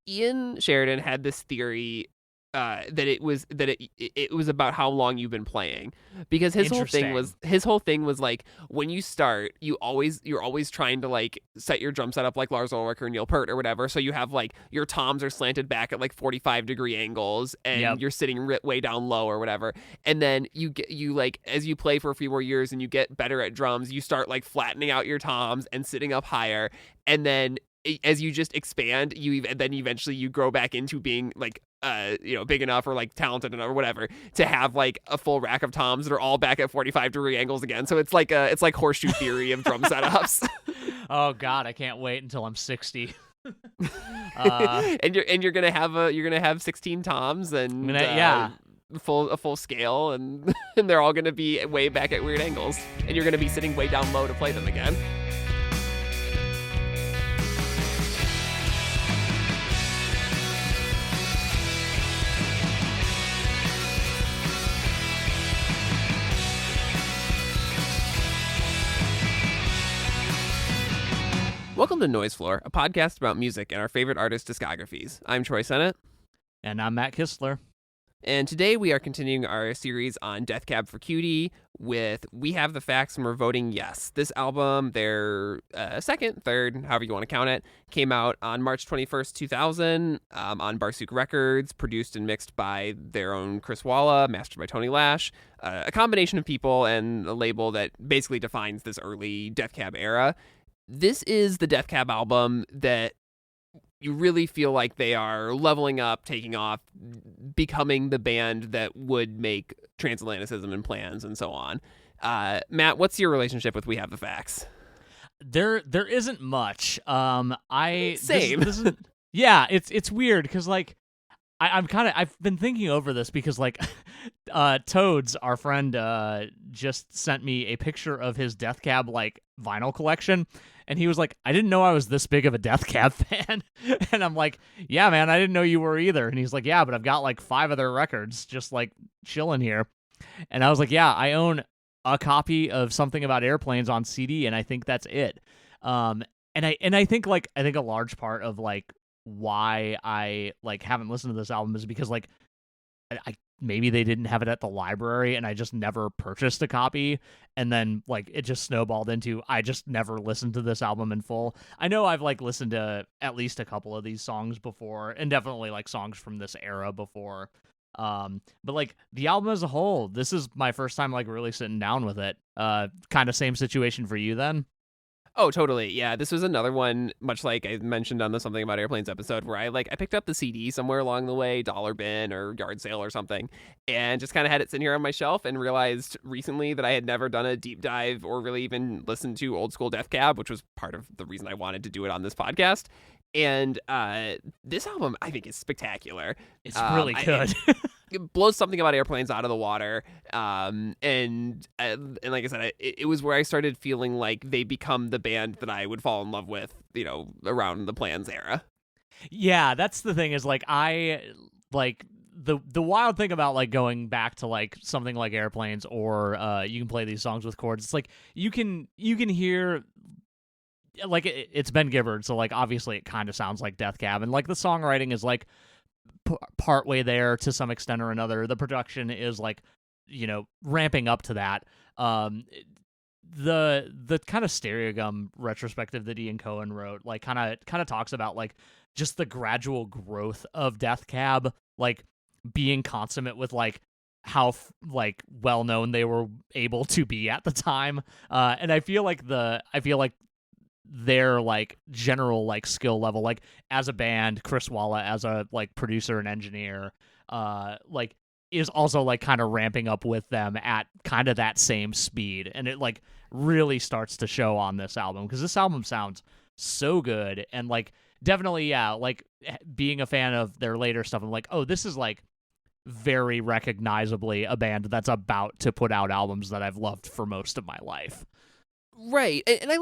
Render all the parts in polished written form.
Ian Sheridan had this theory that it was about how long you've been playing, because Interesting. his whole thing was like, when you start, you're always trying to like set your drum set up like Lars Ulrich or Neil Peart or whatever, so you have like your toms are slanted back at like 45-degree angles and Yep. you're sitting way down low or whatever, and then you like, as you play for a few more years and you get better at drums, you start like flattening out your toms and sitting up higher, and then as you just expand, then eventually you grow back into being like big enough or like talented enough or whatever to have like a full rack of toms that are all back at 45-degree angles again. So it's like horseshoe theory of drum setups. Oh God, I can't wait until I'm 60. uh, And you're gonna have 16 toms I mean, and yeah. a full scale, and and they're all gonna be way back at weird angles, and you're gonna be sitting way down low to play them again. Welcome to Noise Floor, a podcast about music and our favorite artists' discographies. I'm Troy Sennett, And I'm Matt Kistler. and today we are continuing our series on Death Cab for Cutie with We Have the Facts and we're voting yes. This album, their second, third, however you want to count it, came out on March 21st, 2000 on Barsuk Records, produced and mixed by their own Chris Walla, mastered by Tony Lash, a combination of people and a label that basically defines this early Death Cab era. This is the Death Cab album that you really feel like they are leveling up, taking off, becoming the band that would make Transatlanticism and Plans and so on. Matt, what's your relationship with We Have the Facts? There isn't much. Same. This is, yeah, it's weird because like I've been thinking over this because like Toads, our friend, just sent me a picture of his Death Cab like vinyl collection, and he was like, I didn't know I was this big of a Death Cab fan. And I'm like, yeah, man, I didn't know you were either. And he's like, yeah, but I've got like 5 of their records just like chilling here. And I was like, yeah, I own a copy of Something About Airplanes on CD, and I think that's it. And I think a large part of like why I like haven't listened to this album is because like I maybe they didn't have it at the library and I just never purchased a copy, and then like it just snowballed into I just never listened to this album in full. I know I've like listened to at least a couple of these songs before, and definitely like songs from this era before. But like the album as a whole, this is my first time like really sitting down with it. Kind of same situation for you then? Oh, totally. Yeah, this was another one, much like I mentioned on the Something About Airplanes episode, where I picked up the CD somewhere along the way, dollar bin or yard sale or something, and just kind of had it sitting here on my shelf, and realized recently that I had never done a deep dive or really even listened to old school Death Cab, which was part of the reason I wanted to do it on this podcast. And this album, I think, is spectacular. It's really good. It blows Something About Airplanes out of the water, and like I said, it was where I started feeling like they become the band that I would fall in love with, around the Plans era. Yeah, that's the thing is like I like the wild thing about like going back to like something like Airplanes or You Can Play These Songs with Chords. It's like you can hear like it's Ben Gibbard, so like obviously it kind of sounds like Death Cab, and like the songwriting is like part way there to some extent or another. The production is like ramping up to that. The kind of Stereogum retrospective that Ian Cohen wrote like kind of talks about like just the gradual growth of Death Cab, like being consummate with like how like well known they were able to be at the time. And I feel like their like general like skill level, like as a band, Chris Walla as a like producer and engineer, like is also like kind of ramping up with them at kind of that same speed, and it like really starts to show on this album because this album sounds so good. And like definitely, yeah, like being a fan of their later stuff, I'm like, oh, this is like very recognizably a band that's about to put out albums that I've loved for most of my life. Right, and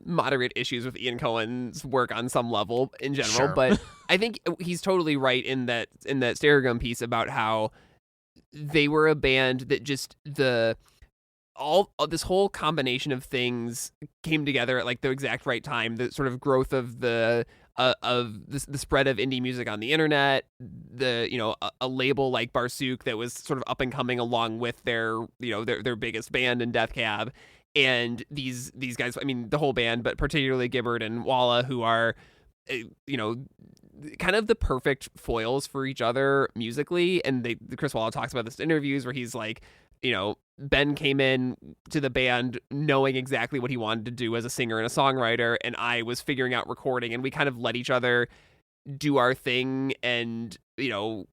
moderate issues with Ian Cohen's work on some level in general, Sure. but I think he's totally right in that Stereogum piece about how they were a band that just all this whole combination of things came together at like the exact right time. The sort of growth of the spread of indie music on the internet, a label like Barsuk that was sort of up and coming along with their biggest band in Death Cab, and these guys, I mean the whole band, but particularly Gibbard and Walla, who are kind of the perfect foils for each other musically. And Chris Walla talks about this in interviews where he's like, Ben came in to the band knowing exactly what he wanted to do as a singer and a songwriter, and I was figuring out recording, and we kind of let each other do our thing and, kind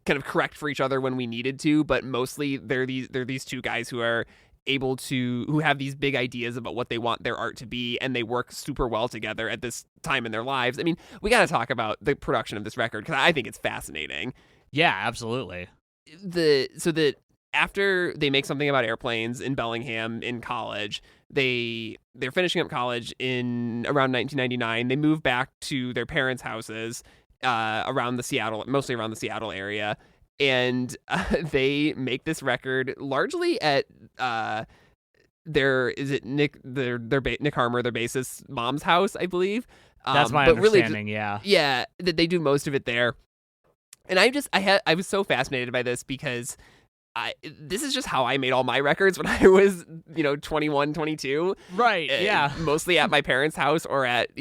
of correct for each other when we needed to. But mostly they're these two guys who are who have these big ideas about what they want their art to be, and they work super well together at this time in their lives. I mean, we got to talk about the production of this record because I think it's fascinating. Yeah, absolutely. After they make something about airplanes in Bellingham in college, they're finishing up college in around 1999. They move back to their parents' houses mostly around the Seattle area, and they make this record largely at Nick Harmer, their bassist's mom's house, I believe. That's my understanding. Yeah, that they do most of it there. And I was so fascinated by this because this is just how I made all my records when I was, 21, 22. Right, yeah. Mostly at my parents' house or at,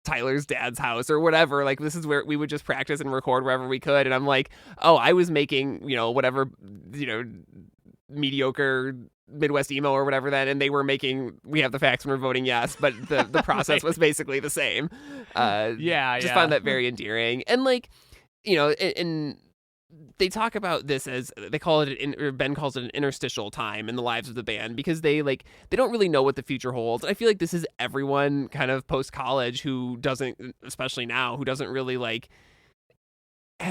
Tyler's dad's house or whatever. Like, this is where we would just practice and record wherever we could. And I'm like, oh, I was making, whatever, mediocre Midwest emo or whatever then, and they were making We Have the Facts and We're Voting Yes, but the process was basically the same. Just found that very endearing. And like, and they talk about this as they call it, or Ben calls it an interstitial time in the lives of the band, because they don't really know what the future holds. I feel like this is everyone kind of post college who doesn't, especially now, who doesn't really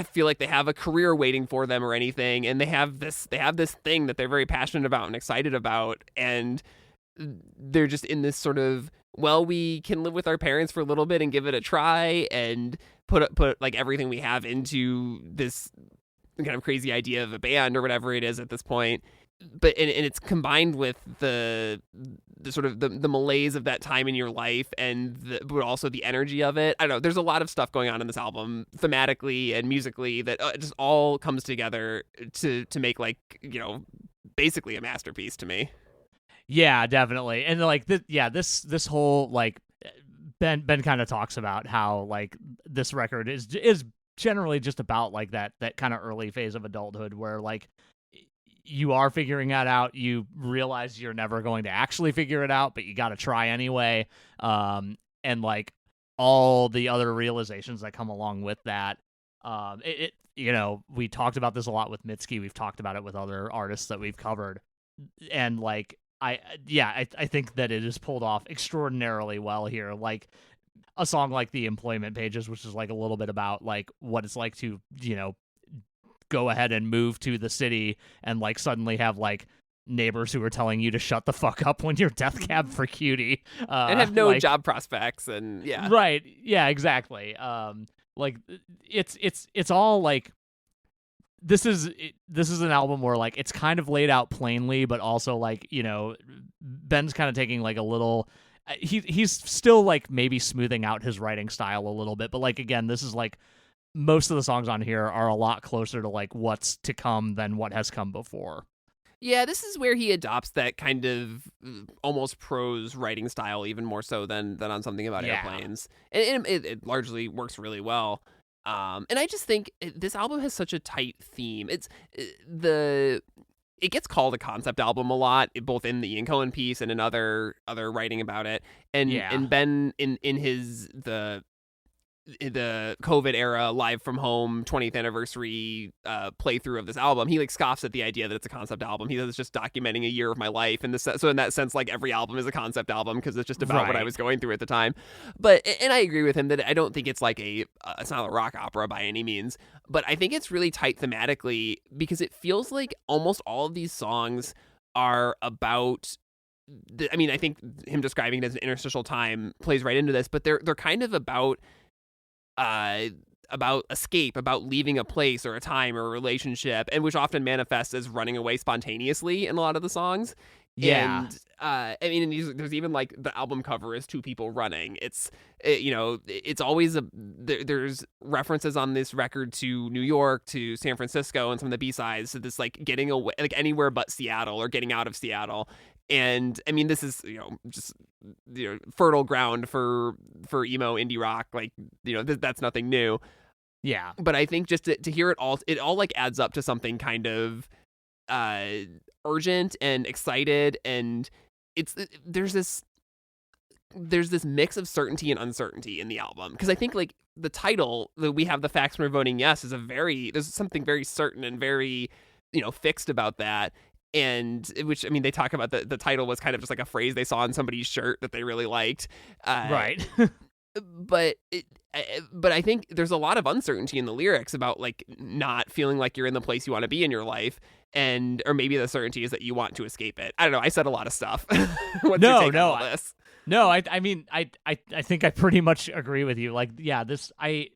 feel like they have a career waiting for them or anything, and they have this thing that they're very passionate about and excited about, and they're just in this sort of, well, we can live with our parents for a little bit and give it a try and put like everything we have into this kind of crazy idea of a band or whatever it is at this point. But and it's combined with the sort of the malaise of that time in your life, but also the energy of it. I don't know. There's a lot of stuff going on in this album thematically and musically that just all comes together to make basically a masterpiece to me. Yeah, definitely. And this whole Ben kind of talks about how this record is generally just about that kind of early phase of adulthood where you are figuring that out. You realize you're never going to actually figure it out, but you got to try anyway. And all the other realizations that come along with that. We talked about this a lot with Mitski. We've talked about it with other artists that we've covered. And I think that it is pulled off extraordinarily well here. A song like The Employment Pages, which is a little bit about what it's like to, go ahead and move to the city and suddenly have neighbors who are telling you to shut the fuck up when you're Death Cab for Cutie. And have no job prospects and yeah. Right. Yeah, exactly. It's all this is an album where it's kind of laid out plainly, but also Ben's kind of taking a little, he's still maybe smoothing out his writing style a little bit, but again, this is most of the songs on here are a lot closer to what's to come than what has come before. Yeah, this is where he adopts that kind of almost prose writing style even more so than on Something About Airplanes. And it largely works really well. And I just think this album has such a tight theme. It gets called a concept album a lot, both in the Ian Cohen piece and in other writing about it. And Ben in his the COVID era live from home 20th anniversary playthrough of this album, he scoffs at the idea that it's a concept album. He says it's just documenting a year of my life, and so in that sense, every album is a concept album because it's just about what I was going through at the time. But and I agree with him that I don't think it's it's not a rock opera by any means, but I think it's really tight thematically because it feels like almost all of these songs are about. I think him describing it as an interstitial time plays right into this, but they're kind of about about escape, about leaving a place or a time or a relationship, and which often manifests as running away spontaneously in a lot of the songs. Yeah. And I mean, there's even like the album cover is two people running. It's always there's references on this record to New York, to San Francisco, and some of the B-sides to this like getting away, like anywhere but Seattle or getting out of Seattle. And I mean, this is just fertile ground for emo indie rock. Like that's nothing new. Yeah. But I think just to hear it all like adds up to something kind of urgent and excited, and there's this mix of certainty and uncertainty in the album, because I think like the title that we have, the facts we're voting yes, is there's something very certain and very fixed about that. And which, I mean, they talk about the title was kind of just like a phrase they saw on somebody's shirt that they really liked. Right. But I think there's a lot of uncertainty in the lyrics about like not feeling like you're in the place you want to be in your life, or maybe the certainty is that you want to escape it. I don't know. I said a lot of stuff. What's your take on all this? No, I mean, I think I pretty much agree with you. Like, yeah, I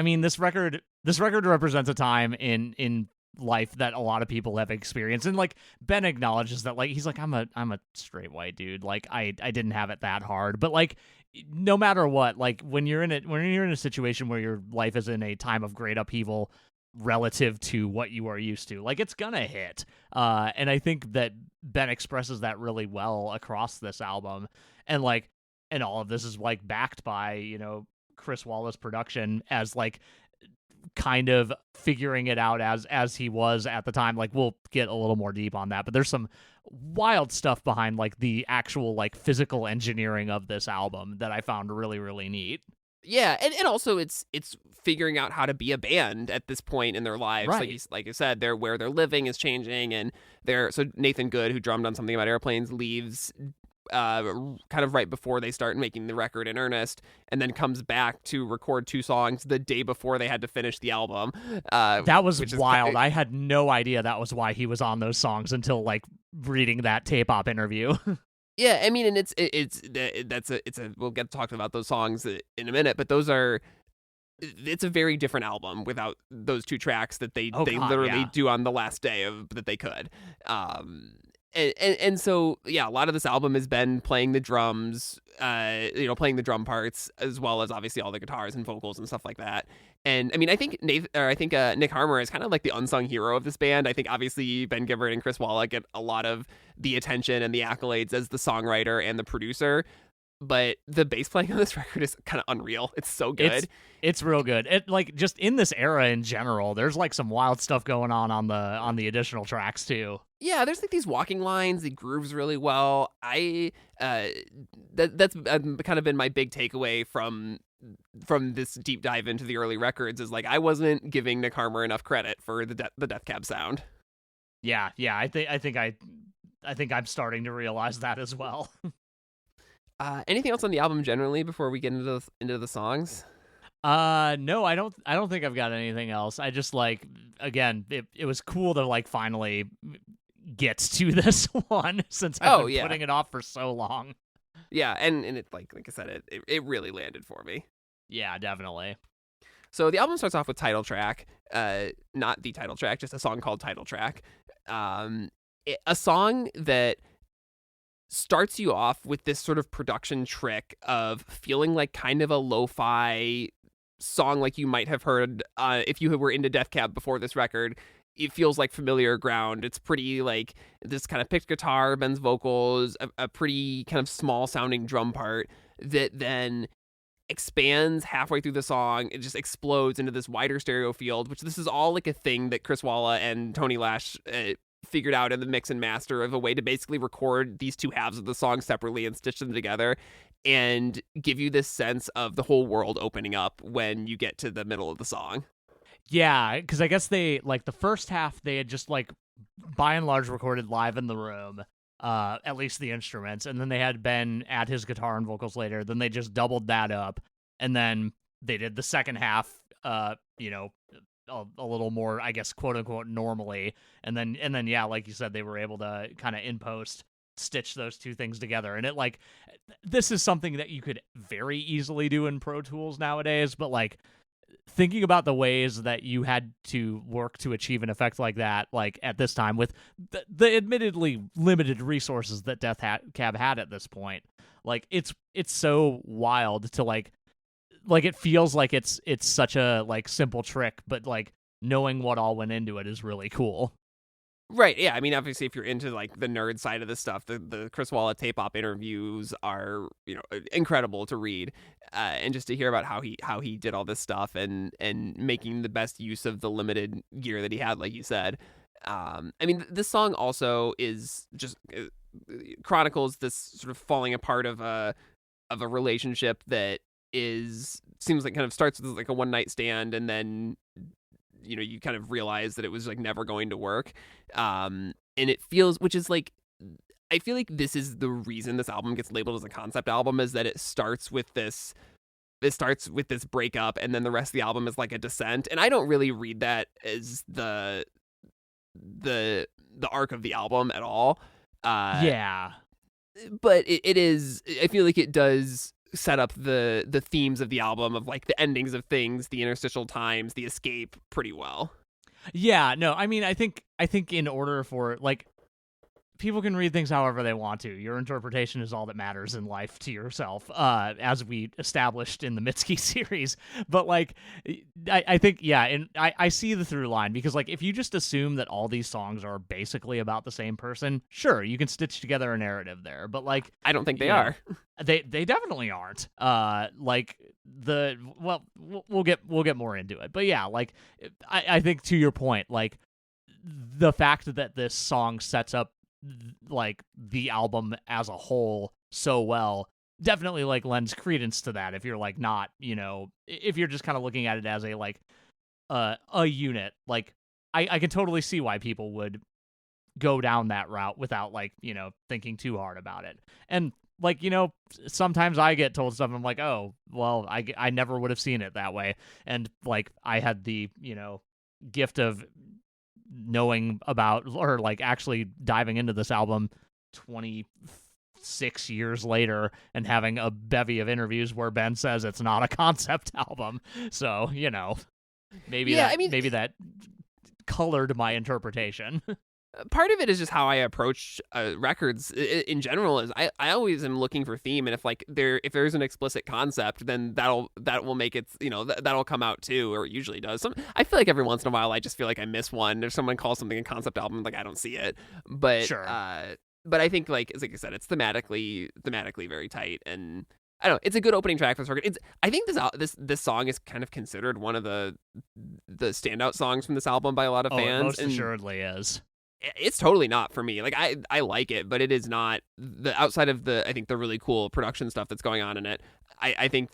mean, this record represents a time in life that a lot of people have experienced, and like Ben acknowledges that, like he's like, I'm a straight white dude, like I didn't have it that hard, but like no matter what, like when you're in a situation where your life is in a time of great upheaval relative to what you are used to, like it's gonna hit, and I think that Ben expresses that really well across this album, and all of this is like backed by Chris Wallace production as like kind of figuring it out as he was at the time. Like we'll get a little more deep on that, but there's some wild stuff behind like the actual like physical engineering of this album that I found really, really neat. Yeah, and also it's figuring out how to be a band at this point in their lives. Right. Like you said, where their living is changing, and so Nathan Good, who drummed on Something About Airplanes, leaves kind of right before they start making the record in earnest, and then comes back to record 2 songs the day before they had to finish the album. That was wild. I had no idea that was why he was on those songs until like reading that tape op interview. Yeah, I mean, and we'll get to talk about those songs in a minute, but it's a very different album without those 2 tracks that they literally do on the last day that they could. And so yeah, a lot of this album has been playing the drums, playing the drum parts, as well as obviously all the guitars and vocals and stuff like that. And I mean, I think Nick Harmer is kind of like the unsung hero of this band. I think obviously Ben Gibbard and Chris Walla get a lot of the attention and the accolades as the songwriter and the producer, but the bass playing on this record is kind of unreal. It's so good. It's real good. It like just in this era in general, there's like some wild stuff going on the additional tracks too. Yeah, there's like these walking lines, the grooves really well. That's kind of been my big takeaway from this deep dive into the early records, is like I wasn't giving Nick Harmer enough credit for the Death Cab sound. Yeah, I think I'm starting to realize that as well. Anything else on the album generally before we get into the songs? No, I don't think I've got anything else. I just like, again, it was cool to like finally get to this one since I've been putting it off for so long. Yeah, and it like I said, it really landed for me. Yeah, definitely. So the album starts off with Title Track, not the title track, just a song called Title Track. A song that starts you off with this sort of production trick of feeling like kind of a lo-fi song, like you might have heard if you were into Death Cab before this record. It feels like familiar ground. It's pretty like this kind of picked guitar, Ben's vocals, a pretty kind of small sounding drum part that then expands halfway through the song. It just explodes into this wider stereo field, which this is all like a thing that Chris Walla and Tony Lash figured out in the mix and master, of a way to basically record these 2 halves of the song separately and stitch them together and give you this sense of the whole world opening up when you get to the middle of the song. Yeah, because I guess they, like, the first half, they had just, like, by and large recorded live in the room, at least the instruments, and then they had Ben add his guitar and vocals later, then they just doubled that up, and then they did the second half, a little more, I guess, quote-unquote, normally, and then, yeah, like you said, they were able to kind of in post stitch those 2 things together, and it, like, this is something that you could very easily do in Pro Tools nowadays, but, like, thinking about the ways that you had to work to achieve an effect like that, like at this time with the admittedly limited resources that Death Cab had at this point, like it's so wild to like it feels like it's such a like simple trick, but like knowing what all went into it is really cool. Right, yeah. I mean, obviously, if you're into like the nerd side of this stuff, the Chris Walla tape op interviews are incredible to read, and just to hear about how he did all this stuff and making the best use of the limited gear that he had, like you said. I mean, this song also is just chronicles this sort of falling apart of a relationship that seems like kind of starts with like a one night stand, and then you kind of realize that it was like never going to work. And it feels, which is like, I feel like this is the reason this album gets labeled as a concept album, is that it starts with this breakup, and then the rest of the album is like a descent. And I don't really read that as the arc of the album at all. Yeah. But it is, I feel like it does set up the themes of the album, of like the endings of things, the interstitial times, the escape, pretty well. Yeah, no, I mean, I think in order for like, people can read things however they want to. Your interpretation is all that matters in life to yourself, as we established in the Mitski series. But like, I think, yeah, and I see the through line, because like, if you just assume that all these songs are basically about the same person, sure, you can stitch together a narrative there. But like, I don't think they are. They definitely aren't. Like we'll get more into it. But yeah, like I think to your point, like the fact that this song sets up like the album as a whole so well definitely like lends credence to that. If you're like not, if you're just kind of looking at it as a like a unit, like I can totally see why people would go down that route without like, thinking too hard about it. And like, sometimes I get told stuff and I'm like, oh, well, I never would have seen it that way. And like, I had the, gift of knowing about, or like actually diving into this album 26 years later and having a bevy of interviews where Ben says it's not a concept album. So, maybe maybe that colored my interpretation. Part of it is just how I approach records in general. Is I always am looking for theme, and if there's an explicit concept, then that will make it, that'll come out too, or it usually does. I feel like every once in a while I just feel like I miss one. If someone calls something a concept album, like I don't see it, but sure. But I think like I said, it's thematically very tight, and I don't know, it's a good opening track for this record. I think this song is kind of considered one of the standout songs from this album by a lot of fans. It most assuredly is. It's totally not for me. Like I like it, but it is not outside of I think the really cool production stuff that's going on in it. I think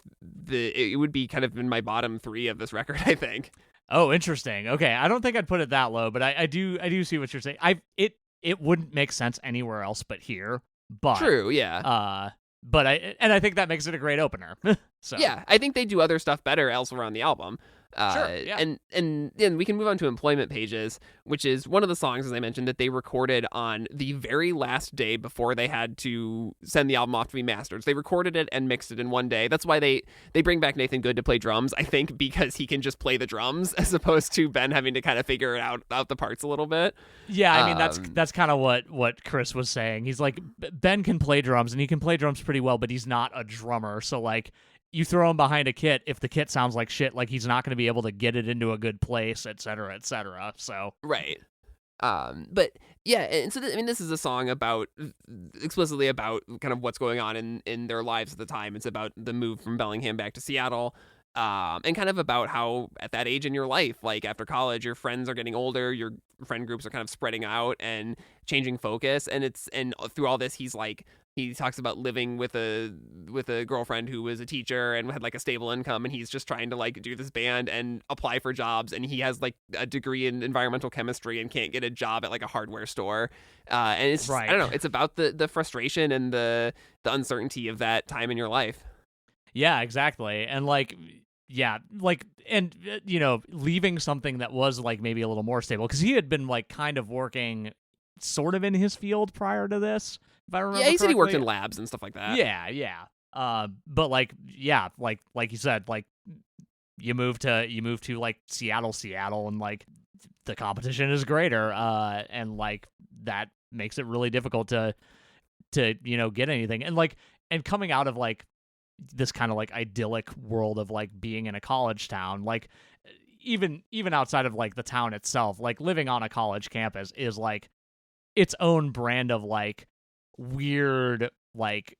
it would be kind of in my bottom 3 of this record, I think. Oh, interesting. Okay, I don't think I'd put it that low, but I do see what you're saying. It wouldn't make sense anywhere else but here. But true, yeah. But I think that makes it a great opener. So yeah, I think they do other stuff better elsewhere on the album. Sure, yeah. And then we can move on to Employment Pages, which is one of the songs, as I mentioned, that they recorded on the very last day before they had to send the album off to be mastered. So they recorded it and mixed it in one day. That's why they bring back Nathan Good to play drums, I think, because he can just play the drums as opposed to Ben having to kind of figure out the parts a little bit. Yeah, I mean, that's kind of what Chris was saying. He's like, Ben can play drums, and he can play drums pretty well, but he's not a drummer. So like, you throw him behind a kit, if the kit sounds like shit, like he's not going to be able to get it into a good place, et cetera, et cetera. So right. But yeah, and so this is a song explicitly about kind of what's going on in their lives at the time. It's about the move from Bellingham back to Seattle, and kind of about how at that age in your life, like after college, your friends are getting older, your friend groups are kind of spreading out and changing focus, and through all this, he talks about living with a girlfriend who was a teacher and had like a stable income, and he's just trying to like do this band and apply for jobs, and he has like a degree in environmental chemistry and can't get a job at like a hardware store, and it's right. I don't know, it's about the frustration and the uncertainty of that time in your life. Yeah, exactly. And like, yeah, like, and leaving something that was like maybe a little more stable, because he had been like kind of working sort of in his field prior to this, if I remember Yeah, he said he worked correctly. in labs and stuff like that. Yeah. But like, yeah, like you said, like you move to like Seattle, and like the competition is greater, and like that makes it really difficult to get anything. And like, and coming out of like this kind of like idyllic world of like being in a college town, like even outside of like the town itself, like living on a college campus is like its own brand of like weird, like,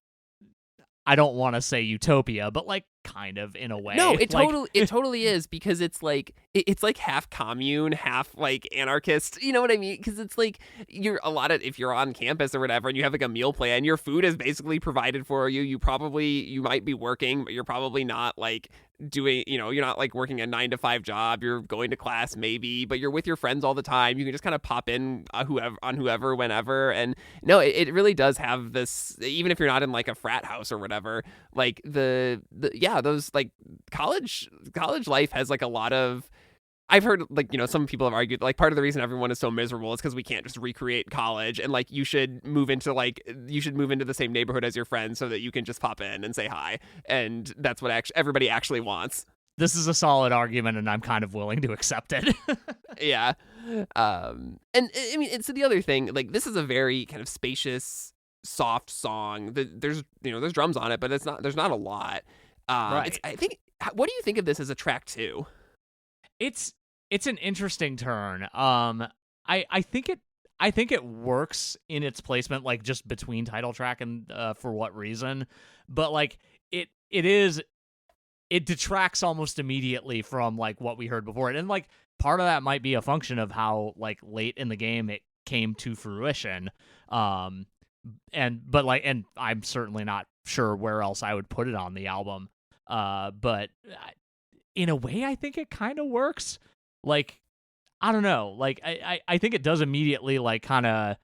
I don't want to say utopia, but like kind of in a way. No, it like, totally is, because it's like it's like half commune, half like anarchist. You know what I mean? Because it's like if you're on campus or whatever, and you have like a meal plan, your food is basically provided for you. You might be working, but you're probably not like doing, you're not like working a 9 to 5 job. You're going to class maybe, but you're with your friends all the time. You can just kind of pop in whoever whenever. And no, it really does have this, even if you're not in like a frat house or whatever, like those like college life has like a lot of, I've heard like, some people have argued like part of the reason everyone is so miserable is because we can't just recreate college, and like you should move into the same neighborhood as your friends so that you can just pop in and say hi, and that's what everybody actually wants. This is a solid argument, and I'm kind of willing to accept it. Yeah. And I mean, so the other thing, like, this is a very kind of spacious, soft song. There's drums on it, but there's not a lot. Right. What do you think of this as a track 2? It's an interesting turn. I think it works in its placement, like just between title track and for what reason, but like it detracts almost immediately from like what we heard before, and like part of that might be a function of how like late in the game it came to fruition. And I'm certainly not sure where else I would put it on the album. But in a way, I think it kind of works. Like, I don't know. Like, I think it does immediately, like, kind of,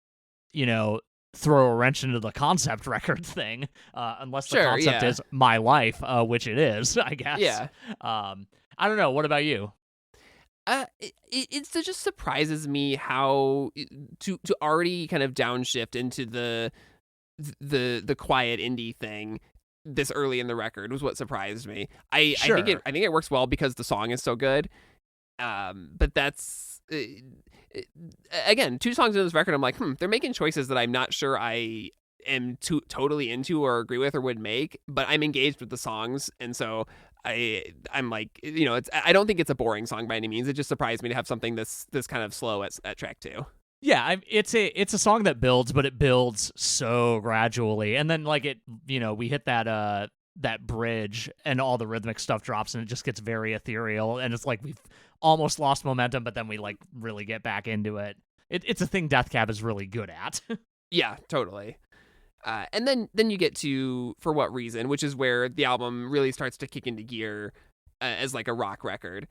throw a wrench into the concept record thing. Unless the concept is my life, which it is, I guess. Yeah. I don't know. What about you? It just surprises me how to already kind of downshift into the quiet indie thing this early in the record was what surprised me. I think it works well because the song is so good. But that's again, 2 songs in this record, I'm like, they're making choices that I'm not sure I am totally into or agree with or would make, but I'm engaged with the songs, and so I'm like, I don't think it's a boring song by any means. It just surprised me to have something this kind of slow at track 2. Yeah, it's a song that builds, but it builds so gradually, and then like we hit that bridge, and all the rhythmic stuff drops, and it just gets very ethereal, and it's like we've almost lost momentum, but then we like really get back into it. It's a thing Death Cab is really good at. Yeah, totally. And then you get to For What Reason, which is where the album really starts to kick into gear as like a rock record.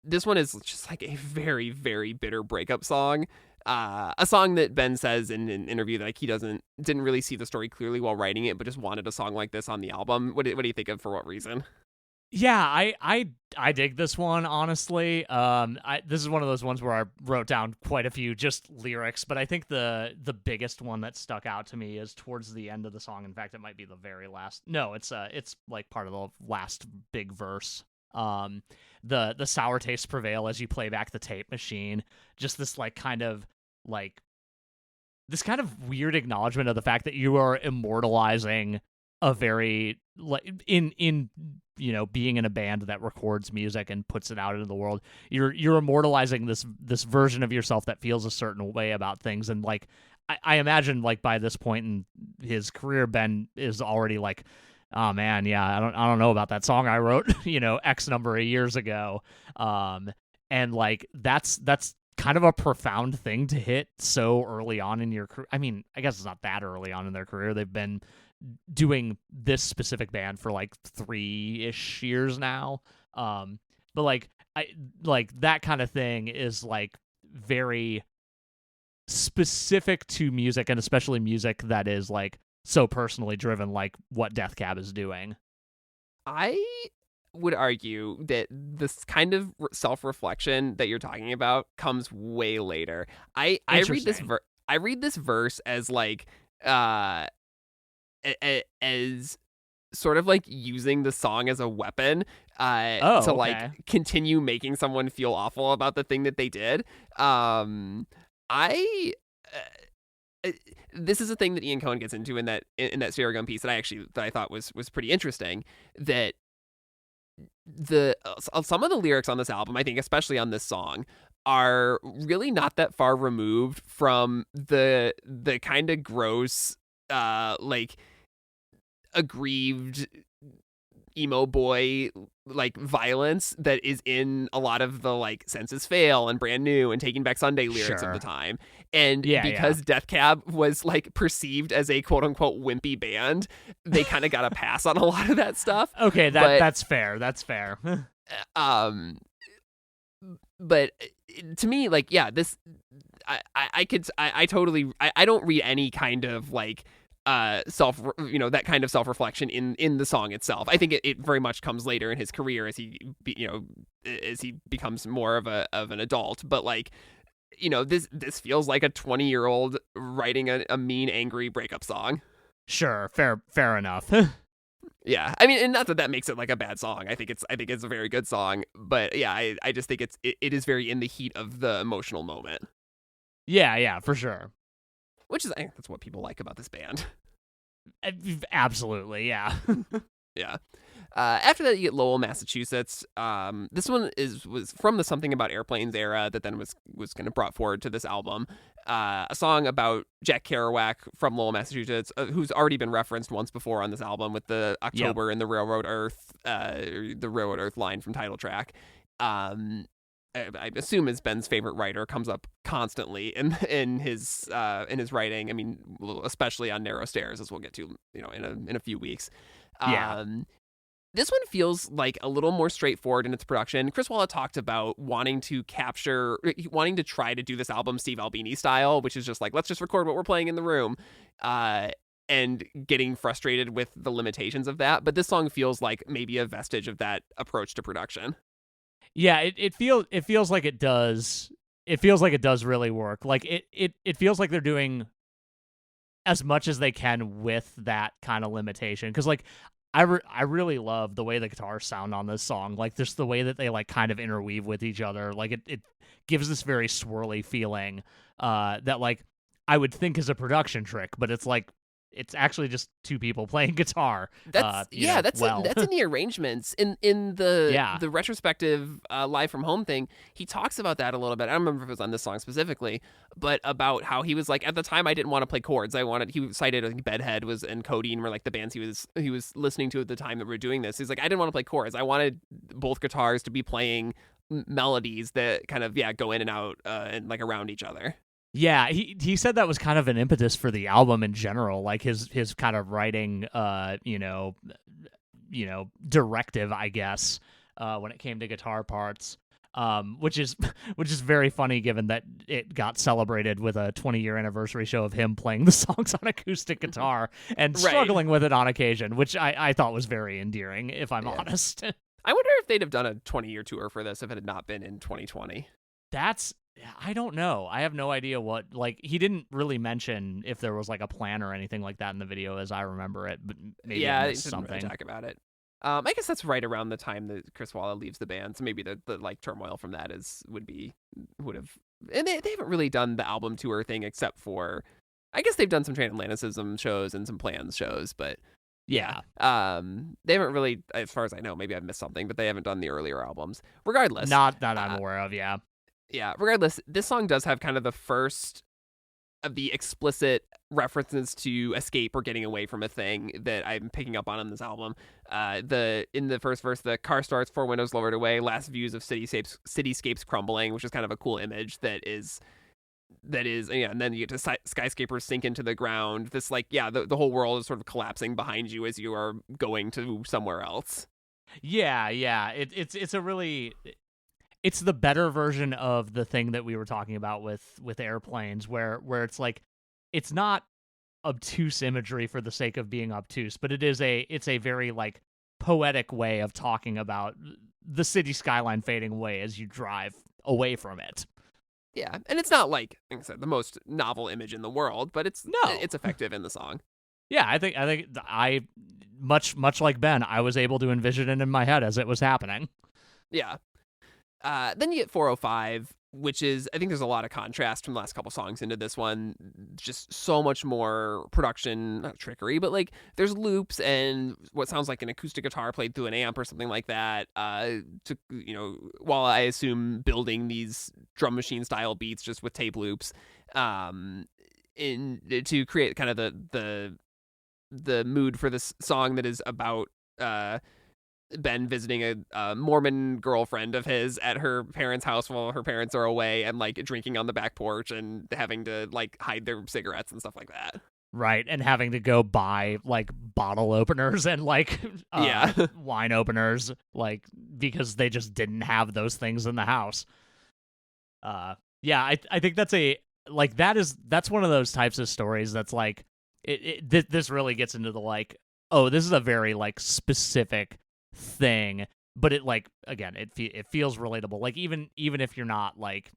This one is just like a very, very bitter breakup song. A song that Ben says in an interview that like he didn't really see the story clearly while writing it, but just wanted a song like this on the album. What do you think of For What Reason? Yeah, I dig this one, honestly. This is one of those ones where I wrote down quite a few just lyrics, but I think the biggest one that stuck out to me is towards the end of the song. In fact, it might be the very last. No, it's like part of the last big verse. The sour tastes prevail as you play back the tape machine. Just this like kind of like this kind of weird acknowledgement of the fact that you are immortalizing a very like in being in a band that records music and puts it out into the world. You're immortalizing this version of yourself that feels a certain way about things, and like I imagine like by this point in his career, Ben is already like, oh man, yeah, I don't know about that song I wrote, X number of years ago. And like that's kind of a profound thing to hit so early on in your career. I mean, I guess it's not that early on in their career. They've been doing this specific band for like 3-ish years now. But like I like that kind of thing is like very specific to music, and especially music that is like so personally driven, like what Death Cab is doing. I would argue that this kind of self-reflection that you're talking about comes way later. I read this verse as like as sort of like using the song as a weapon to like Okay. continue making someone feel awful about the thing that they did. I This is a thing that Ian Cohen gets into in that Sierra piece that I thought was pretty interesting. That some of the lyrics on this album, I think, especially on this song, are really not that far removed from the kind of gross, like aggrieved emo boy like violence that is in a lot of the like Senses Fail and Brand New and Taking Back Sunday lyrics of the time. And because Death Cab was like perceived as a quote unquote wimpy band, they kind of got a pass on a lot of that stuff. Okay, that's fair. That's fair. But to me, like, yeah, this I totally I don't read any kind of like that kind of self-reflection in the song itself. I think it very much comes later in his career as he becomes more of an adult. But like, this feels like a 20-year-old writing a mean, angry breakup song. Sure, fair enough. Yeah, I mean, and not that makes it like a bad song. I think it's a very good song. But yeah, I just think it is very in the heat of the emotional moment. Yeah, for sure. Which is, I think that's what people like about this band. Absolutely, yeah. Yeah. After that, you get Lowell, Massachusetts. This one was from the Something About Airplanes era that then was kind of brought forward to this album. A song about Jack Kerouac from Lowell, Massachusetts, who's already been referenced once before on this album with the October and the Railroad Earth line from title track. I assume is Ben's favorite writer, comes up constantly in his writing. I mean, especially on Narrow Stairs, as we'll get to, in a few weeks. This one feels like a little more straightforward in its production. Chris Walla talked about wanting to try to do this album Steve Albini style, which is just like, let's just record what we're playing in the room, and getting frustrated with the limitations of that. But this song feels like maybe a vestige of that approach to production. Yeah, it feels like it does. It feels like it does really work. Like it feels like they're doing as much as they can with that kind of limitation. Because like I really love the way the guitars sound on this song. Like just the way that they like kind of interweave with each other. Like it gives this very swirly feeling that like I would think is a production trick, but it's like it's actually just two people playing guitar. That's in the arrangements. In the retrospective Live from Home thing, he talks about that a little bit. I don't remember if it was on this song specifically, but about how he was like, at the time I didn't want to play chords. He cited, I think, Bedhead and Codeine were like the bands he was listening to at the time that we were doing this. He's like, I didn't want to play chords. I wanted both guitars to be playing melodies that kind of go in and out and like around each other. Yeah, he said that was kind of an impetus for the album in general, like his kind of writing, directive, I guess, when it came to guitar parts, which is very funny given that it got celebrated with a 20-year anniversary show of him playing the songs on acoustic guitar and struggling with it on occasion, which I thought was very endearing, if I'm honest. I wonder if they'd have done a 20-year tour for this if it had not been in 2020. I don't know. I have no idea what, like, he didn't really mention if there was like a plan or anything like that in the video as I remember it, but maybe I missed something. Really talk about it. I guess that's right around the time that Chris Walla leaves the band, so maybe the like turmoil from that would have, and they haven't really done the album tour thing except for, I guess they've done some Transatlanticism shows and some Plans shows, but yeah. They haven't really, as far as I know, maybe I've missed something, but they haven't done the earlier albums. Regardless, not that I'm aware of. Yeah, regardless, this song does have kind of the first of the explicit references to escape or getting away from a thing that I'm picking up on this album. In the first verse, the car starts, 4 windows lowered away, last views of cityscapes crumbling, which is kind of a cool image that is, and then you get to skyscrapers sink into the ground. This like, the whole world is sort of collapsing behind you as you are going to somewhere else. Yeah. It's a really... It's the better version of the thing that we were talking about with airplanes, where it's like, it's not obtuse imagery for the sake of being obtuse, but it's a very like poetic way of talking about the city skyline fading away as you drive away from it. Yeah, and it's not like I said, the most novel image in the world, but it's effective in the song. Yeah, I much like Ben, I was able to envision it in my head as it was happening. Yeah. Then you get 405, which is, I think there's a lot of contrast from the last couple songs into this one. Just so much more production, not trickery, but like there's loops and what sounds like an acoustic guitar played through an amp or something like that. While I assume building these drum machine style beats just with tape loops, to create kind of the mood for this song that is about Ben visiting a Mormon girlfriend of his at her parents' house while her parents are away and like drinking on the back porch and having to like hide their cigarettes and stuff like that. Right, and having to go buy like bottle openers and like wine openers, like because they just didn't have those things in the house. I think that's that's one of those types of stories that's like this really gets into the like, oh, this is a very like specific thing, but it like, again, it feels relatable. Like even if you're not like,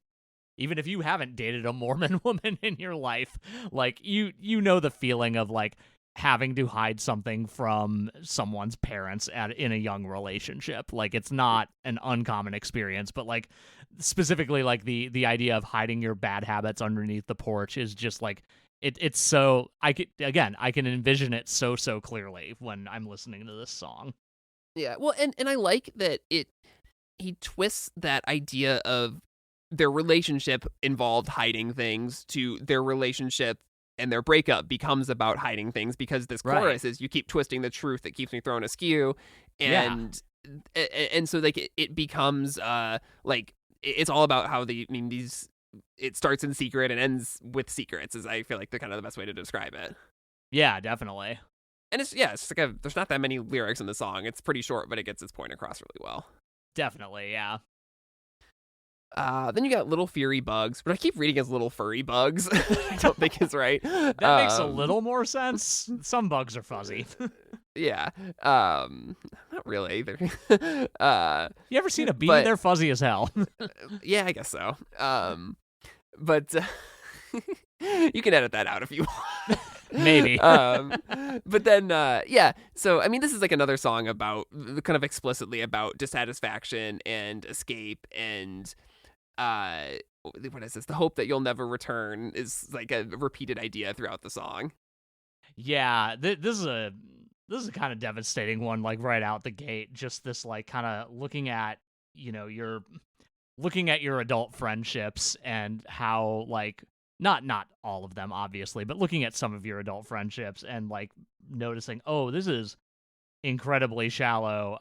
even if you haven't dated a Mormon woman in your life, like you know the feeling of like having to hide something from someone's parents in a young relationship. Like it's not an uncommon experience, but like specifically like the idea of hiding your bad habits underneath the porch is just like it's so I can envision it so clearly when I'm listening to this song. Yeah, well, and I like that he twists that idea of their relationship involved hiding things to their relationship and their breakup becomes about hiding things, because this chorus is, you keep twisting the truth that keeps me thrown askew, and so like it becomes like it's all about how it starts in secret and ends with secrets, is I feel like the kind of the best way to describe it. Yeah, definitely. And it's like there's not that many lyrics in the song. It's pretty short, but it gets its point across really well. Definitely, yeah. Then you got Little Fury Bugs, but I keep reading as Little Furry Bugs. I don't think it's right. That makes a little more sense. Some bugs are fuzzy. Yeah. Not really either. You ever seen a bee? They're fuzzy as hell. Yeah, I guess so. But you can edit that out if you want. Maybe. But then, so, I mean, this is like another song about, kind of explicitly about dissatisfaction and escape and, what is this? The hope that you'll never return is like a repeated idea throughout the song. Yeah, this is a kind of devastating one, like right out the gate. Just this, like, kind of looking at your adult friendships and how, like, not all of them obviously, but looking at some of your adult friendships and like noticing, oh, this is incredibly shallow,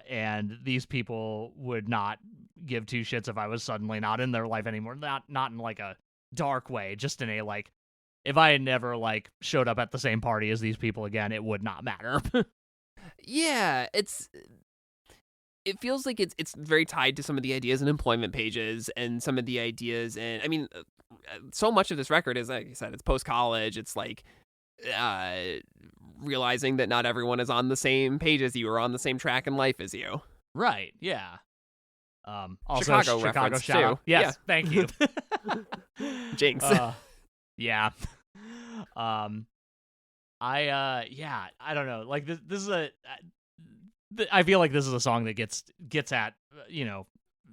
and these people would not give two shits if I was suddenly not in their life anymore. Not in like a dark way, just in a like, if I had never like showed up at the same party as these people again, it would not matter. Yeah, it feels like it's very tied to some of the ideas in employment pages and some of the ideas, and I mean, so much of this record is, like I said, it's post-college. It's like realizing that not everyone is on the same page as you or on the same track in life as you. Right, yeah. Also, Chicago shout out. Yes, yeah. Thank you. Jinx. Yeah. I don't know. Like this is I feel like this is a song that gets at,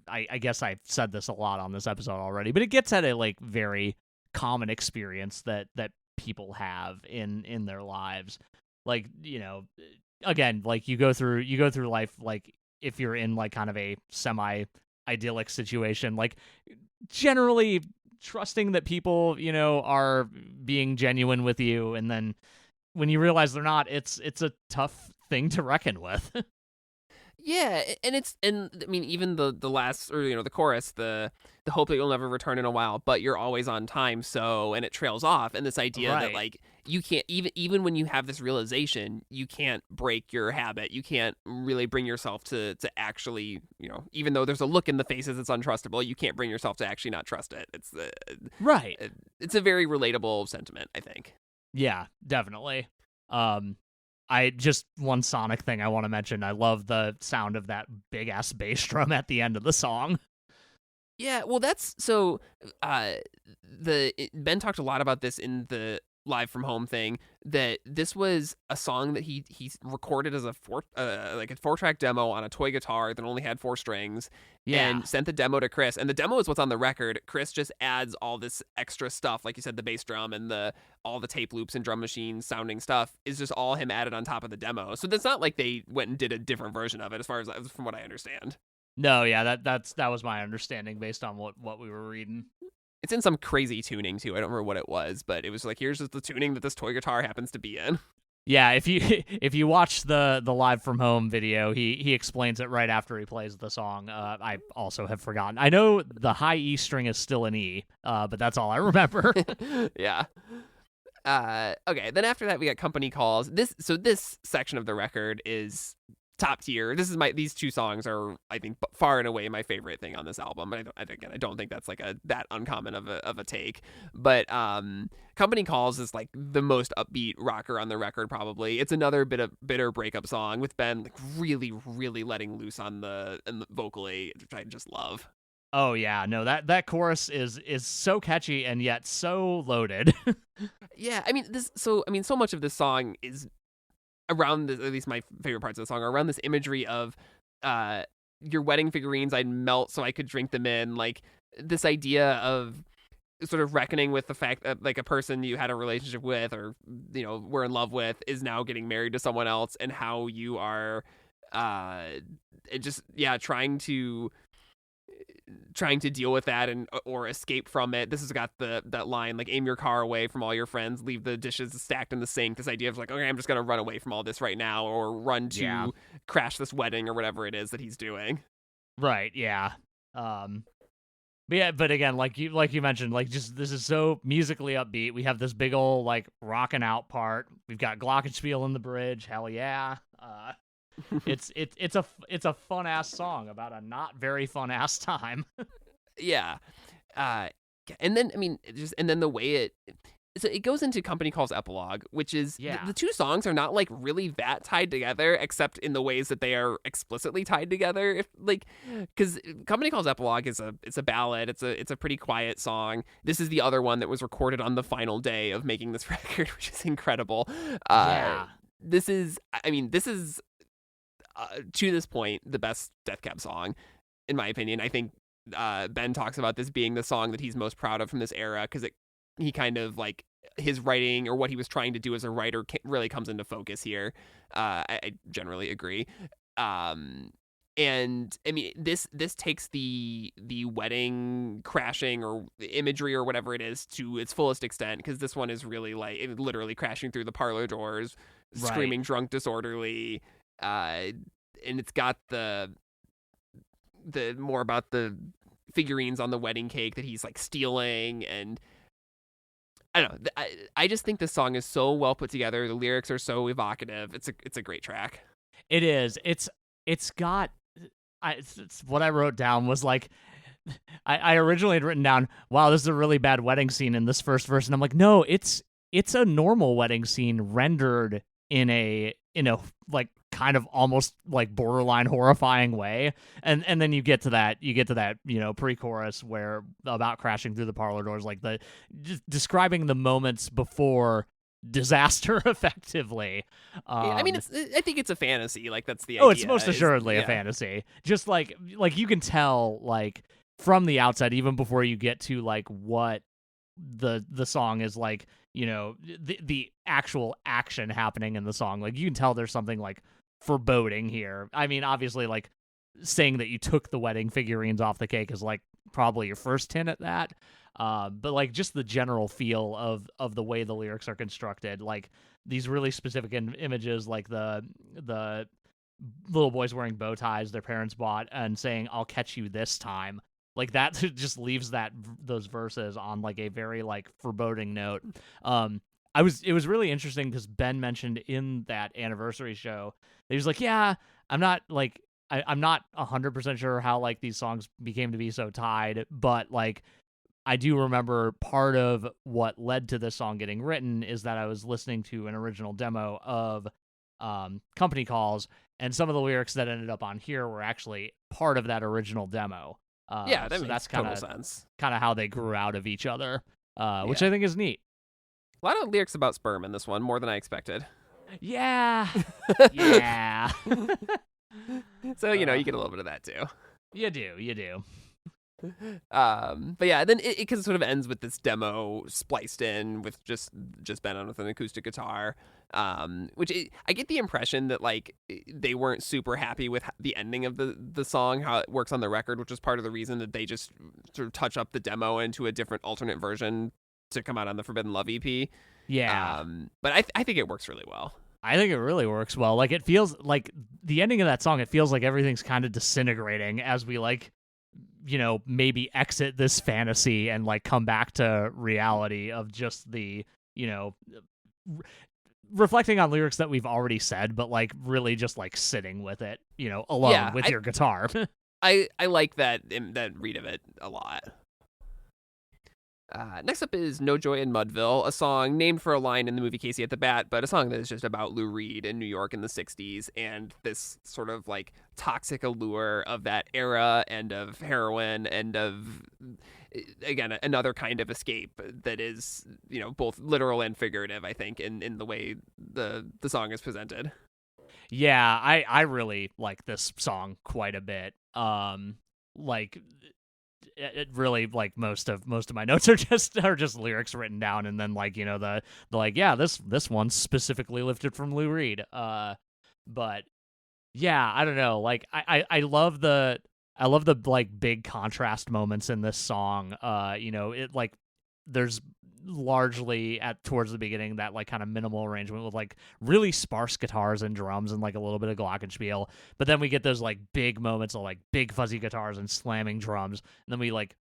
I guess I've said this a lot on this episode already, but it gets at a like very common experience that people have in their lives. Like, again, like you go through life, like if you're in like kind of a semi idyllic situation, like generally trusting that people, are being genuine with you, and then when you realize they're not, it's a tough thing to reckon with. Yeah, and I mean, even the last, or the chorus, the hope that you'll never return in a while, but you're always on time, so, and it trails off, and this idea that like you can't, even when you have this realization, you can't break your habit, you can't really bring yourself to actually, even though there's a look in the faces it's untrustable, you can't bring yourself to actually not trust it. It's it's a very relatable sentiment, I think. Yeah, definitely. I just, one Sonic thing I want to mention. I love the sound of that big ass bass drum at the end of the song. Yeah, well, that's so. Ben talked a lot about this in the live from home thing that this was a song that he recorded as a 4-track demo on a toy guitar that only had 4 strings, Yeah. and sent the demo to Chris. And the demo is what's on the record. Chris just adds all this extra stuff, like you said, the bass drum and all the tape loops and drum machine sounding stuff is just all him added on top of the demo. So it's not like they went and did a different version of it, as far as from what I understand. No, yeah, that was my understanding based on what we were reading. It's in some crazy tuning too. I don't remember what it was, but it was like, here's just the tuning that this toy guitar happens to be in. Yeah, if you watch the live from home video, he explains it right after he plays the song. I also have forgotten. I know the high E string is still an E, but that's all I remember. Yeah. Okay. Then after that, we got Company Calls. This section of the record is top tier. These 2 songs are, I think, far and away my favorite thing on this album. And I don't think that's like that uncommon of a take. But Company Calls is like the most upbeat rocker on the record, probably. It's another bitter breakup song with Ben like really, really letting loose on the vocally, which I just love. Oh yeah, no, that chorus is so catchy and yet so loaded. Yeah, I mean so much of this song is around at least my favorite parts of the song are around this imagery of your wedding figurines I'd melt so I could drink them in, like this idea of sort of reckoning with the fact that like a person you had a relationship with or were in love with is now getting married to someone else, and how you are trying to deal with that or escape from it. This has got that line like, aim your car away from all your friends, leave the dishes stacked in the sink. This idea of like, okay, I'm just gonna run away from all this right now, or run to crash this wedding or whatever it is that he's doing. Right. Yeah. But again, like you mentioned, like just this is so musically upbeat. We have this big old like rocking out part. We've got glockenspiel in the bridge. Hell yeah. It's a fun ass song about a not very fun ass time. Yeah. And then the way it goes into Company Calls epilogue, which is the 2 songs are not like really that tied together, except in the ways that they are explicitly tied together. Because Company Calls epilogue is a ballad. It's a pretty quiet song. This is the other one that was recorded on the final day of making this record, which is incredible. This is to this point the best Death Cab song, in my opinion. I think Ben talks about this being the song that he's most proud of from this era, because he kind of like his writing or what he was trying to do as a writer really comes into focus here. I generally agree. And I mean, this takes the wedding crashing or imagery or whatever it is to its fullest extent, because this one is really like literally crashing through the parlor doors, screaming drunk disorderly. And it's got the more about the figurines on the wedding cake that he's like stealing, and I don't know. I just think this song is so well put together. The lyrics are so evocative. It's a great track. It is. It's got. It's what I wrote down was like, I originally had written down, wow, this is a really bad wedding scene in this first verse, and I'm like, no, it's a normal wedding scene rendered in a like kind of almost like borderline horrifying way, and then you get to that pre-chorus where about crashing through the parlor doors, like just describing the moments before disaster effectively. I mean, I think it's a fantasy, like that's the idea. Oh, it's most assuredly a fantasy. Just like you can tell like from the outside, even before you get to like what the song is like, the actual action happening in the song, like you can tell there's something like foreboding here. I mean, obviously, like saying that you took the wedding figurines off the cake is like probably your first hint at that. But like just the general feel of the way the lyrics are constructed, like these really specific images, like the little boys wearing bow ties their parents bought and saying, "I'll catch you this time." Like that just leaves those verses on like a very like foreboding note. It was really interesting because Ben mentioned in that anniversary show, he was like, "Yeah, I'm not like I'm not 100% sure how like these songs became to be so tied, but like I do remember part of what led to this song getting written is that I was listening to an original demo of Company Calls, and some of the lyrics that ended up on here were actually part of that original demo." That makes total sense. Kind of how they grew out of each other, which I think is neat. A lot of lyrics about sperm in this one, more than I expected. Yeah. Yeah. So, you get a little bit of that too. You do. But yeah, then it kind of sort of ends with this demo spliced in with just Ben on with an acoustic guitar, which I get the impression that like they weren't super happy with the ending of the song, how it works on the record, which was part of the reason that they just sort of touch up the demo into a different alternate version to come out on the Forbidden Love EP. Yeah. But I think it works really well. I think it really works well. Like, it feels like the ending of that song, it feels like everything's kind of disintegrating as we like, maybe exit this fantasy and like come back to reality of just the, reflecting on lyrics that we've already said, but like really just like sitting with it, alone with your guitar. I like that read of it a lot. Next up is No Joy in Mudville, a song named for a line in the movie Casey at the Bat, but a song that is just about Lou Reed in New York in the 60s and this sort of like toxic allure of that era and of heroin and of, again, another kind of escape that is, both literal and figurative, I think, in the way the song is presented. Yeah, I really like this song quite a bit. Like, it really, like, most of my notes are just lyrics written down, and then like the like, yeah, this one's specifically lifted from Lou Reed. But yeah, I don't know, like I love the like big contrast moments in this song. It like there's largely towards the beginning that like kind of minimal arrangement with like really sparse guitars and drums and like a little bit of glockenspiel, but then we get those like big moments of like big fuzzy guitars and slamming drums, and then we like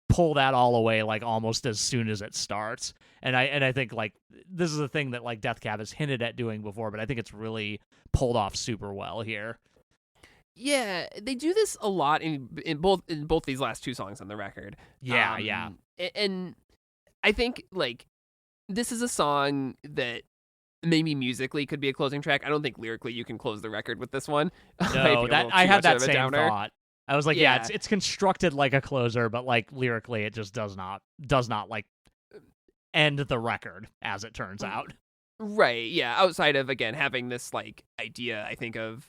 pull that all away like almost as soon as it starts. And I think like this is a thing that like Death Cab has hinted at doing before, but I think it's really pulled off super well here. Yeah, they do this a lot in both these last two songs on the record. Yeah. And I think like this is a song that maybe musically could be a closing track. I don't think lyrically you can close the record with this one. No, I had that same thought. I was like, yeah, it's constructed like a closer, but like lyrically it just does not like end the record, as it turns out. Right. Yeah. Outside of, again, having this like idea, I think of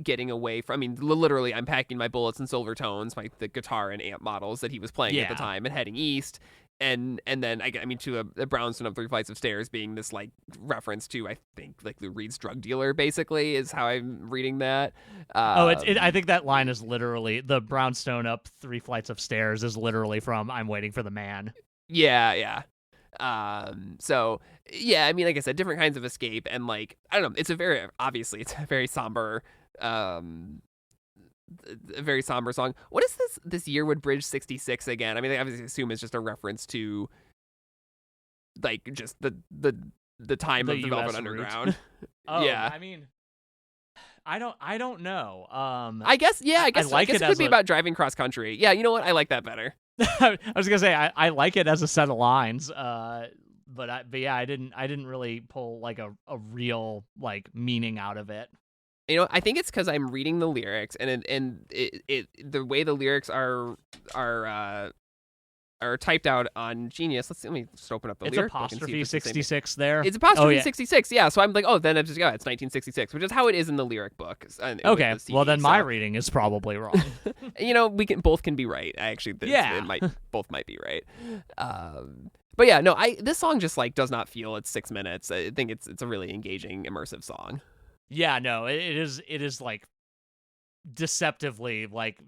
getting away from, I mean, literally I'm packing my bullets in silver tones, the guitar and amp models that he was playing at the time, and heading east. And then I mean to a brownstone of 3 flights of stairs being this like reference to, I think, like Lou Reed's drug dealer, basically, is how I'm reading that. I think that line is literally the brownstone up 3 flights of stairs is literally from I'm Waiting for the Man. Yeah. So yeah, I mean, like I said, different kinds of escape, and like I don't know, it's a very somber, a very somber song. What is this Yearwood Bridge 66 again? I mean, I obviously assume it's just a reference to like just the time of the Velvet Underground. Oh, yeah. I mean, I don't know. I guess it could be about driving cross country. Yeah, you know what? I like that better. I was gonna say I like it as a set of lines. But yeah, I didn't really pull like a real like meaning out of it. I think it's because I'm reading the lyrics, and the way the lyrics are typed out on Genius. Let me just open up the lyric book and see if apostrophe it's 66 there. It's apostrophe 66. Yeah, so I'm like, oh, then it's 1966, which is how it is in the lyric book. Okay, well then my reading is probably wrong. We both can be right. Both might be right. But yeah, no, this song just like does not feel it's 6 minutes. I think it's a really engaging, immersive song. Yeah, no, it is like deceptively like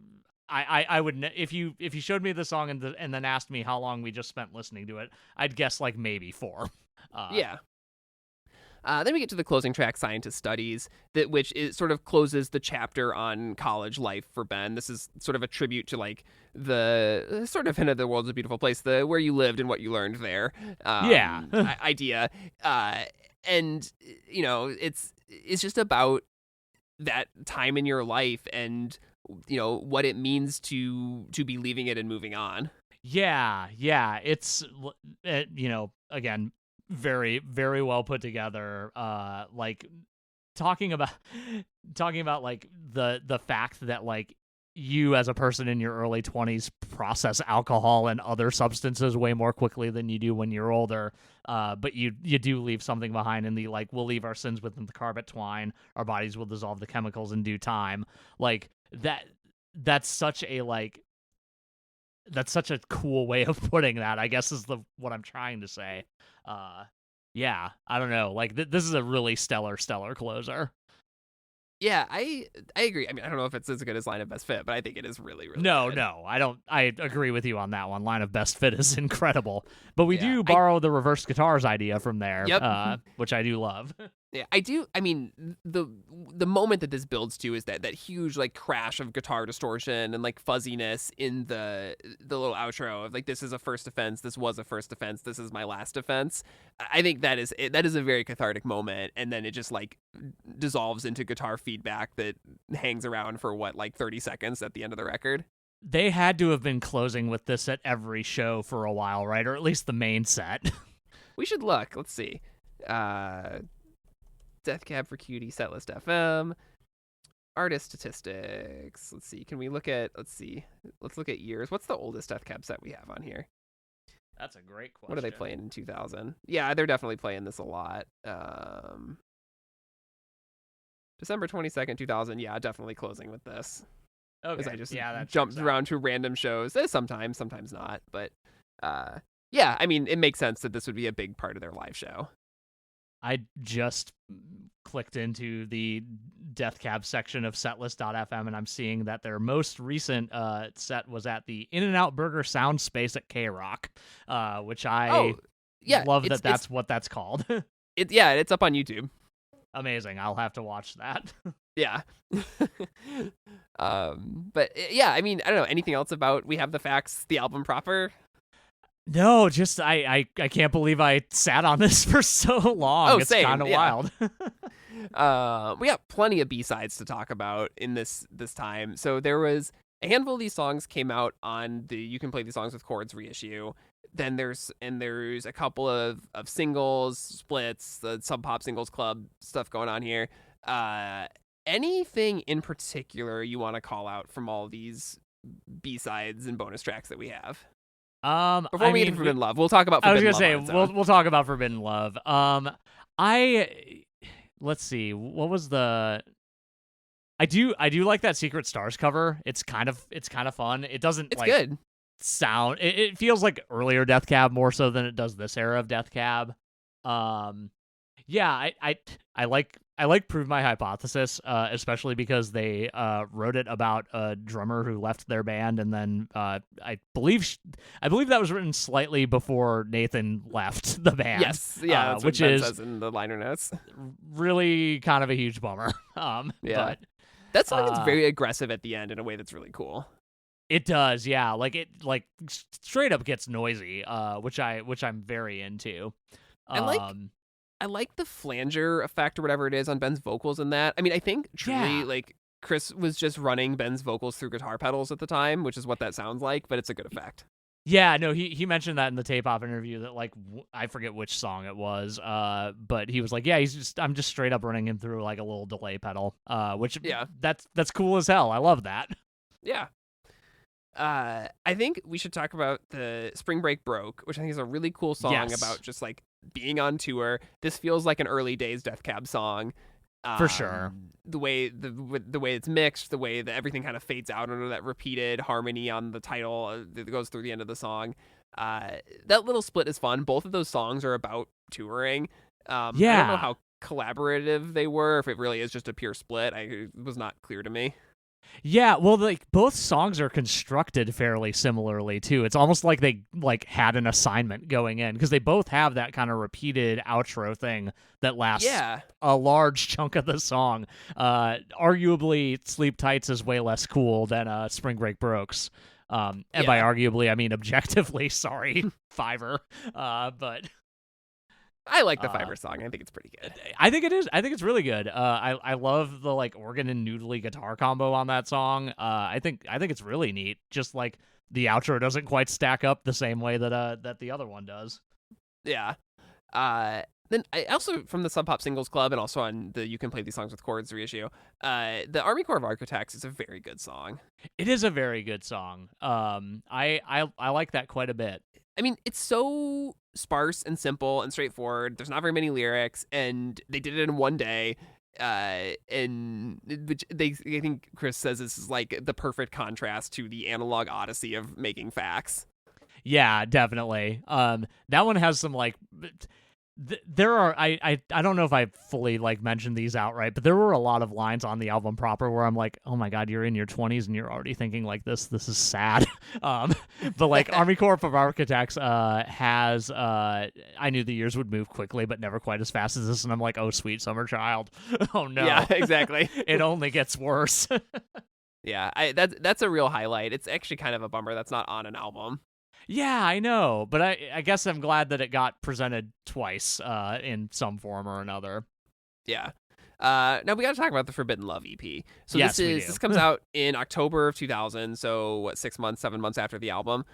I would if you showed me the song and then asked me how long we just spent listening to it, I'd guess like maybe 4. Yeah. Then we get to the closing track, Scientist Studies, which sort of closes the chapter on college life for Ben. This is sort of a tribute to like the sort of hint of the world's a beautiful place, the where you lived and what you learned there. Idea. And it's just about that time in your life and what it means to be leaving it and moving on. Yeah, it's again, very very well put together. Like talking about like the fact that like you as a person in your early 20s process alcohol and other substances way more quickly than you do when you're older. But you do leave something behind in the, like, we'll leave our sins within the carpet twine. Our bodies will dissolve the chemicals in due time. Like, that's such a, like, that's such a cool way of putting that, I guess, is what I'm trying to say. Yeah, I don't know. Like, this is a really stellar closer. Yeah, I agree. I mean, I don't know if it's as good as Line of Best Fit, but I think it is really, really good. No, I don't. I agree with you on that one. Line of Best Fit is incredible, but we do borrow the reverse guitars idea from there, which I do love. Yeah, I do. I mean, the moment that this builds to is that huge, like, crash of guitar distortion and, like, fuzziness in the little outro of, like, this is a first offense, this was a first offense, this is my last offense. I think that is a very cathartic moment, and then it just, like, dissolves into guitar feedback that hangs around for what, like, 30 seconds at the end of the record. They had to have been closing with this at every show for a while, right? Or at least the main set. We should look. Let's see. Death Cab for Cutie, Setlist FM, artist statistics. Let's see. Can we look at? Let's look at years. What's the oldest Death Cab set we have on here? That's a great question. What are they playing in 2000? Yeah, they're definitely playing this a lot. December 22nd, 2000. Yeah, definitely closing with this. Okay. Because I just that jumped around to random shows. Sometimes not. But yeah, I mean, it makes sense that this would be a big part of their live show. I just clicked into the Death Cab section of setlist.fm, and I'm seeing that their most recent set was at the In-N-Out Burger Sound Space at K-Rock, which I love that's what that's called. It's up on YouTube. Amazing. I'll have to watch that. Yeah. But yeah, I mean, I don't know. Anything else about We Have the Facts, the album proper? No, just I can't believe I sat on this for so long. It's kind of wild. We got plenty of B-sides to talk about in this time. So there was a handful of these songs came out on the You Can Play These Songs with Chords reissue. Then there's a couple of singles, splits, the Sub Pop Singles Club stuff going on here. Anything in particular you want to call out from all these B-sides and bonus tracks that we have? Before we get to Forbidden Love, we'll talk about Forbidden Love. I was gonna say we'll talk about Forbidden Love. Let's see, what was the? I do like that Secret Stars cover. It's kind of fun. It doesn't. It's like, good. Sound. It feels like earlier Death Cab more so than it does this era of Death Cab. Yeah, I like Prove My Hypothesis, especially because they wrote it about a drummer who left their band, and then I believe that was written slightly before Nathan left the band. Yes, yeah, that's which what Ben says in the liner notes. Really kind of a huge bummer. Yeah, but that song is very aggressive at the end in a way that's really cool. It does, yeah. Like it, like straight up gets noisy, which I'm very into. I like the flanger effect or whatever it is on Ben's vocals in that. I mean, I think truly, like, Chris was just running Ben's vocals through guitar pedals at the time, which is what that sounds like, but it's a good effect. Yeah, no, he mentioned that in the Tape Op interview that, like, I forget which song it was, but he was like, yeah, I'm just straight up running him through, like, a little delay pedal, which, that's cool as hell. I love that. Yeah. I think we should talk about the Spring Break Broke, which I think is a really cool song about just, like, being on tour. This feels like an early days Death Cab song. For sure. The way it's mixed, the way that everything kind of fades out under that repeated harmony on the title that goes through the end of the song. That little split is fun. Both of those songs are about touring. I don't know how collaborative they were, if it really is just a pure split. It was not clear to me. Yeah, well, like, both songs are constructed fairly similarly too. It's almost like they had an assignment going in, because they both have that kind of repeated outro thing that lasts a large chunk of the song. Arguably, Sleep Tights is way less cool than Spring Break Broke's. And by arguably, I mean objectively. Sorry, Fiverr. But I like the Fiverr song. I think it's pretty good. I think it is. I think it's really good. I love the, like, organ and noodly guitar combo on that song. I think it's really neat. Just like the outro doesn't quite stack up the same way that the other one does. Yeah. Then I also, from the Sub Pop Singles Club and also on the You Can Play These Songs with Chords reissue, the Army Corps of Architects is a very good song. It is a very good song. I like that quite a bit. I mean, it's so sparse and simple and straightforward. There's not very many lyrics, and they did it in one day. And which I think Chris says this is like the perfect contrast to the analog odyssey of making fax. Yeah, definitely. That one has some like. There are I don't know if I fully like mentioned these outright, but there were a lot of lines on the album proper where I'm like, oh my god, you're in your 20s and you're already thinking like this is sad. But like Army Corps of Architects has I knew the years would move quickly but never quite as fast as this, and I'm like, oh sweet summer child. Oh no. Yeah, exactly. It only gets worse. Yeah, that's a real highlight. It's actually kind of a bummer that's not on an album. Yeah, I know, but I guess I'm glad that it got presented twice in some form or another. Yeah. Now we got to talk about the Forbidden Love EP. So yes, this comes out in October of 2000. So what, 7 months after the album.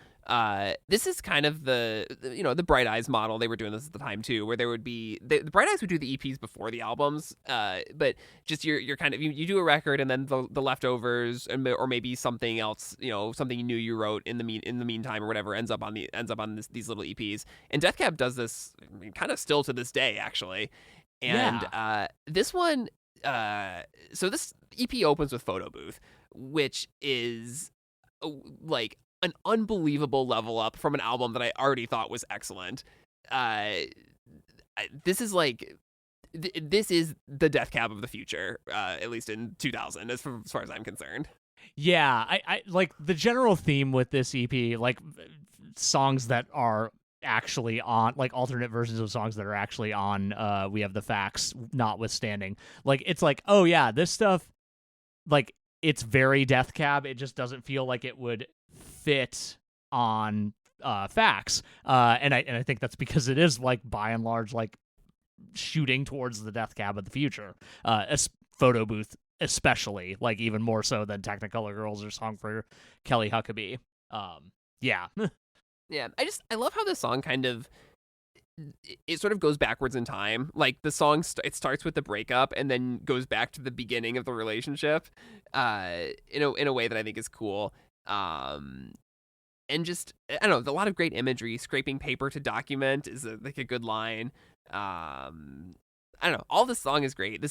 This is kind of the Bright Eyes model. They were doing this at the time too, where there would be the Bright Eyes would do the EPs before the albums. But just you're kind of you do a record and then the leftovers or maybe something else, something new you wrote in the meantime or whatever ends up on these little EPs. And Death Cab does this kind of still to this day actually. And this one, so this EP opens with Photo Booth, which is like an unbelievable level up from an album that I already thought was excellent. This is like, this is the Death Cab of the future, at least in 2000, as far as I'm concerned. Yeah, I like the general theme with this EP, like songs that are actually on, like alternate versions of songs that are actually on We Have the Facts notwithstanding, like it's like, oh yeah, this stuff, like it's very Death Cab. It just doesn't feel like it would fit on Facts, and I think that's because it is like by and large like shooting towards the Death Cab of the future. Photo Booth especially, like even more so than Technicolor Girls or Song for Kelly Huckabee. Yeah. Yeah, I love how this song kind of, it sort of goes backwards in time. Like the song, it starts with the breakup and then goes back to the beginning of the relationship, in a way that I think is cool. And just, I don't know, a lot of great imagery. Scraping paper to document is like a good line. I don't know, all this song is great.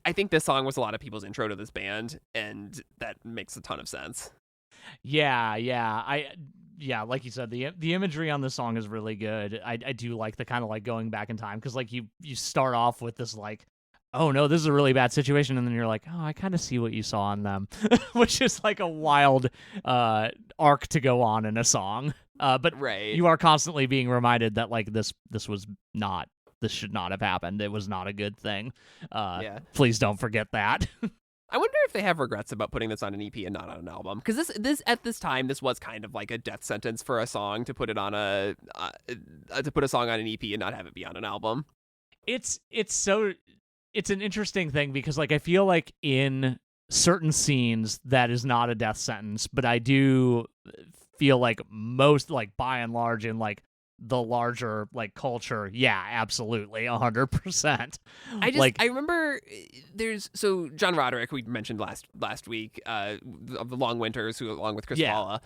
I think this song was a lot of people's intro to this band, and that makes a ton of sense. Yeah, like you said, the imagery on this song is really good. I do like the kind of like going back in time, because like you start off with this like, oh no, this is a really bad situation, and then you're like, oh, I kind of see what you saw in them, which is like a wild arc to go on in a song. But right. You are constantly being reminded that like this should not have happened. It was not a good thing. Yeah. Please don't forget that. I wonder if they have regrets about putting this on an EP and not on an album, because this at this time this was kind of like a death sentence for a song to put it on to put a song on an EP and not have it be on an album. It's an interesting thing, because like I feel like in certain scenes that is not a death sentence, but I do feel like most, like by and large in like the larger like culture, yeah, absolutely 100%. I remember so John Roderick, we mentioned last week, of the Long Winters, who along with Chris Paula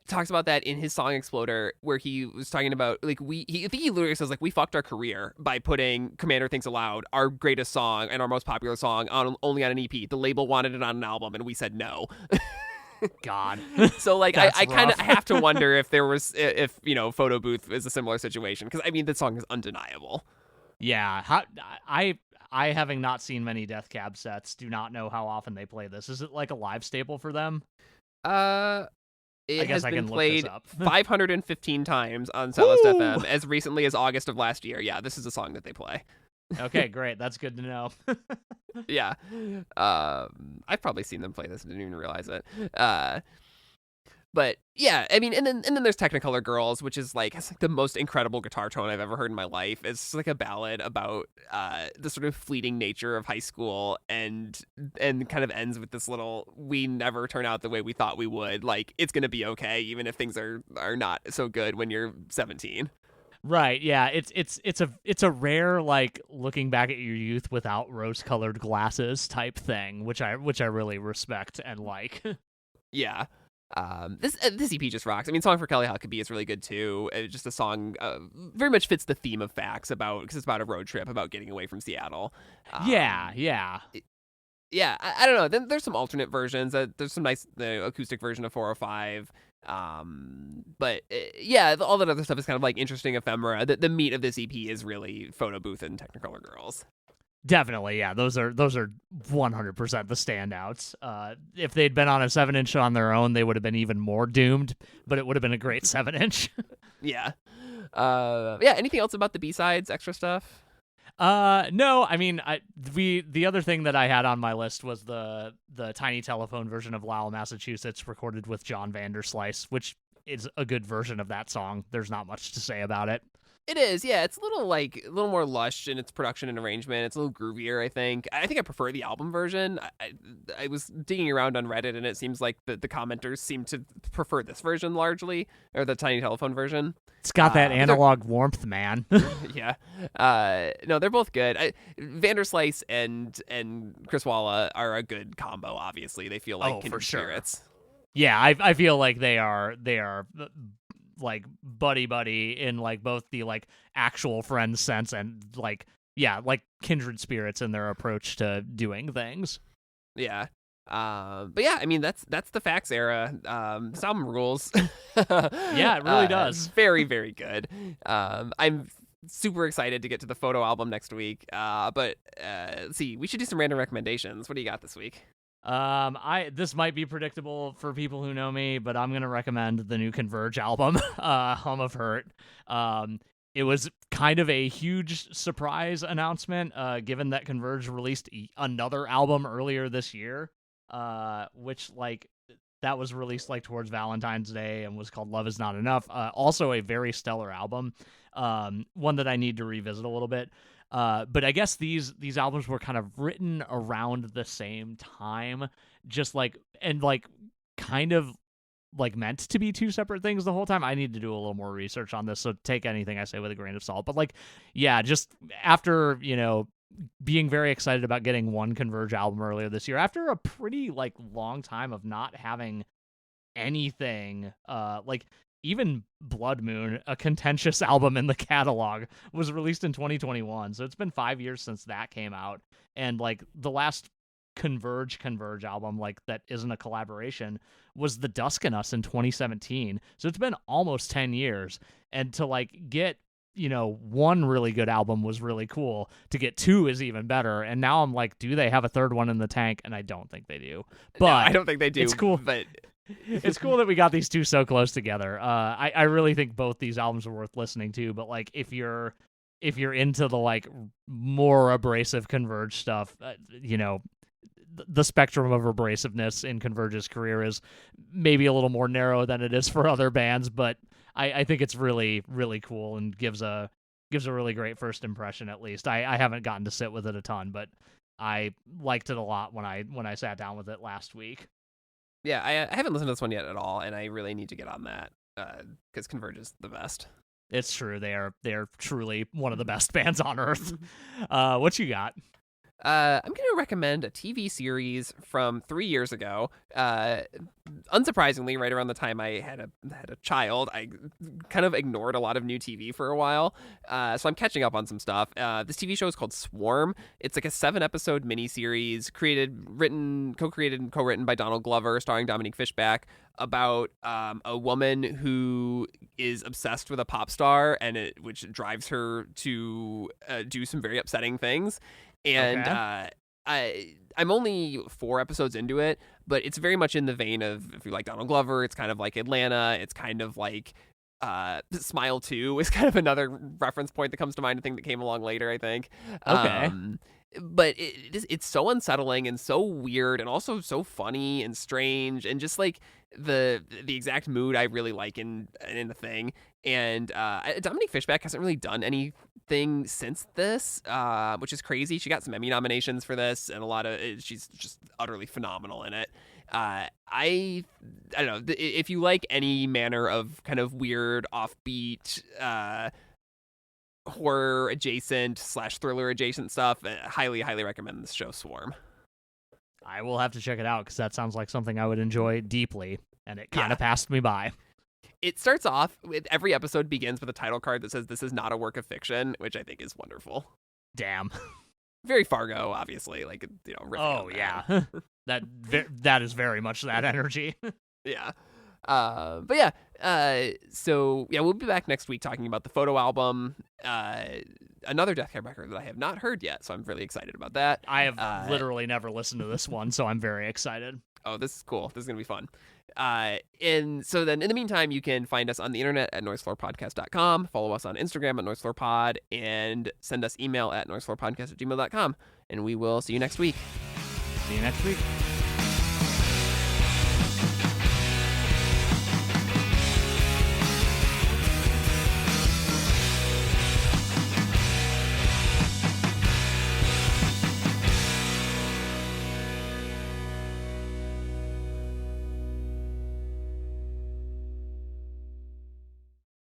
talks about that in his song Exploder, where he was talking about like I think he literally says like, we fucked our career by putting Commander Thinks Aloud, our greatest song and our most popular song, only on an EP. The label wanted it on an album and we said no. God. So like I kind of have to wonder if Photo Booth is a similar situation, because I mean the song is undeniable. Yeah, I having not seen many Death Cab sets, do not know how often they play this. Is it like a live staple for them? It has been played 515 times on Southwest FM as recently as August of last year. Yeah, this is a song that they play. Okay, great. That's good to know. Yeah. I've probably seen them play this and didn't even realize it. But yeah, I mean, and then there's Technicolor Girls, which is like, it's like the most incredible guitar tone I've ever heard in my life. It's like a ballad about the sort of fleeting nature of high school, and kind of ends with this little, we never turn out the way we thought we would. Like, it's gonna be okay, even if things are not so good when you're 17. Right, yeah, it's a rare like looking back at your youth without rose-colored glasses type thing, which I really respect and like. Yeah. This EP just rocks. I mean, Song for Kelly Huckabee is really good too. Just a song very much fits the theme of Facts because it's about a road trip about getting away from Seattle. Yeah, yeah. Yeah, I don't know. Then there's some alternate versions. There's some nice acoustic version of 405. But yeah, all that other stuff is kind of like interesting ephemera. The meat of this EP is really Photo Booth and Technicolor Girls. Definitely, yeah. Those are 100% the standouts. If they'd been on a 7-inch on their own, they would have been even more doomed. But it would have been a great 7-inch. Yeah. Yeah. Anything else about the B-sides? Extra stuff? No. I mean, the other thing that I had on my list was the Tiny Telephone version of Lowell, Massachusetts, recorded with John Vanderslice, which is a good version of that song. There's not much to say about it. It is, yeah. It's a little more lush in its production and arrangement. It's a little groovier, I think. I think I prefer the album version. I was digging around on Reddit, and it seems like the commenters seem to prefer this version largely, or the Tiny Telephone version. It's got that analog warmth, man. Yeah. No, they're both good. Vanderslice and Chris Walla are a good combo. Obviously, they feel like kindred spirits. Yeah, I feel like they are like buddy in like both the like actual friend sense and like like kindred spirits in their approach to doing things. Yeah. But yeah, I mean that's the Facts era. This album rules. Yeah, it really does. Very, very good. I'm super excited to get to the photo album next week. But let's see, we should do some random recommendations. What do you got this week? This might be predictable for people who know me, but I'm gonna recommend the new Converge album, Hum of Hurt. It was kind of a huge surprise announcement, given that Converge released another album earlier this year, which like that was released like towards Valentine's Day and was called Love Is Not Enough. Also a very stellar album, one that I need to revisit a little bit. But I guess these albums were kind of written around the same time, just like and like kind of like meant to be two separate things the whole time. I need to do a little more research on this, so take anything I say with a grain of salt. But like, yeah, just after being very excited about getting one Converge album earlier this year, after a pretty like long time of not having anything, like. Even Blood Moon, a contentious album in the catalog, was released in 2021. So it's been 5 years since that came out. And like the last Converge album, like that isn't a collaboration, was The Dusk in Us in 2017. So it's been almost 10 years. And to like get, one really good album was really cool. To get two is even better. And now I'm like, do they have a third one in the tank? And I don't think they do. But no, I don't think they do. It's cool. But it's cool that we got these two so close together. I really think both these albums are worth listening to, but like if you're into the like more abrasive Converge stuff, the spectrum of abrasiveness in Converge's career is maybe a little more narrow than it is for other bands, but I think it's really, really cool and gives a really great first impression. At least I haven't gotten to sit with it a ton, but I liked it a lot when I sat down with it last week. Yeah, I haven't listened to this one yet at all, and I really need to get on that because Converge is the best. It's true. They are truly one of the best bands on earth. What you got? I'm going to recommend a TV series from 3 years ago. Unsurprisingly, right around the time I had a child, I kind of ignored a lot of new TV for a while. So I'm catching up on some stuff. This TV show is called Swarm. It's like a 7-episode miniseries co-created and co-written by Donald Glover, starring Dominique Fishback, about a woman who is obsessed with a pop star, and which drives her to do some very upsetting things. And I'm only 4 episodes into it, but it's very much in the vein of, if you like Donald Glover, it's kind of like Atlanta. It's kind of like Smile 2 is kind of another reference point that comes to mind, a thing that came along later, I think. Okay. But it's so unsettling and so weird and also so funny and strange and just like the exact mood I really like in the thing. And Dominique Fishback hasn't really done anything since this, which is crazy. She got some Emmy nominations for this, and she's just utterly phenomenal in it. I don't know if you like any manner of kind of weird, offbeat, horror adjacent / thriller adjacent stuff, highly recommend this show, Swarm. I will have to check it out because that sounds like something I would enjoy deeply, and it kind of passed me by. It starts off with every episode begins with a title card that says this is not a work of fiction, which I think is wonderful. Damn. Very Fargo, obviously, like, riffing on that. Yeah. that is very much that energy. Yeah. But yeah, so yeah, we'll be back next week talking about the photo album, another Death Cab record that I have not heard yet, so I'm really excited about that. I have literally never listened to this one, so I'm very excited. Oh, this is cool. This is going to be fun. And so then in the meantime, you can find us on the internet at noisefloorpodcast.com, follow us on Instagram at noisefloorpod, and send us email at noisefloorpodcast@gmail.com. And we will see you next week. See you next week.